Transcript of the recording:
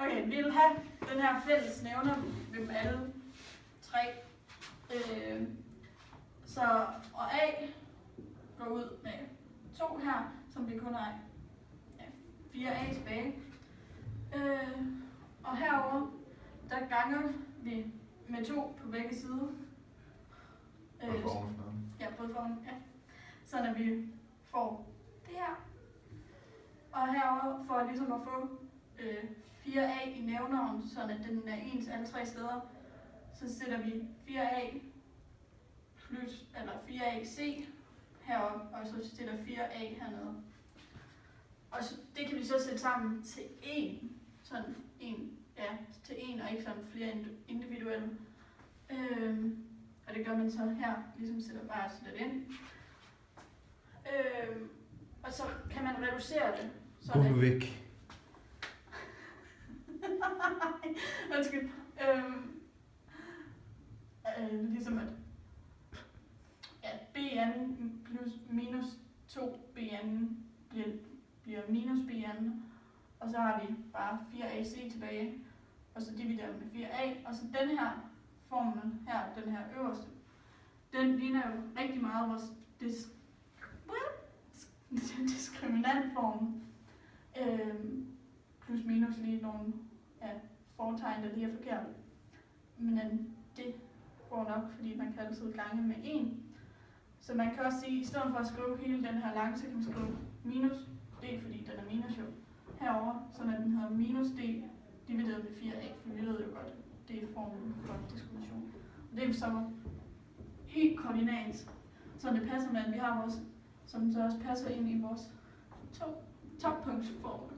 Okay, vi vil have den her fælles nævner ved dem alle tre. Og A går ud med 2 her, som vi kun har 4A tilbage. Og herover der ganger vi med 2 på begge sider. Ja, både foran, ja. Sådan at vi får det her. Og herover for ligesom at få 4A i nævneren, sådan at den er ens alle 3 steder, så sætter vi 4A plus, eller 4AC heroppe, og så sætter 4A hernede. Og så, det kan vi så sætte sammen til 1, sådan en, ja, til 1 og ikke sådan flere individuelle. Og det gør man så her, ligesom sætter bare lidt ind. Og så kan man reducere det. Gå nu væk. Undskyld. Ligesom at B'en plus minus 2B'en bliver minus B'en, og så har vi bare 4AC tilbage, og så dividerer vi med 4A, og så den her formel her, den her øverste, den ligner jo rigtig meget vores diskriminantform. Plus minus lige nogle fortegn, der lige er forkert. Men det går nok, fordi man kan altid gange med 1. Så man kan også sige, at i stedet for at skrive hele den her lange, så kan man skrive minus D, fordi den er minus jo herover, så når den hedder minus D divideret med 4A, for vi ved jo godt, det er formen for diskrimination. Og det er så helt koordinat, så det passer med, at vi har vores, som så også passer ind i vores toppunktsformel.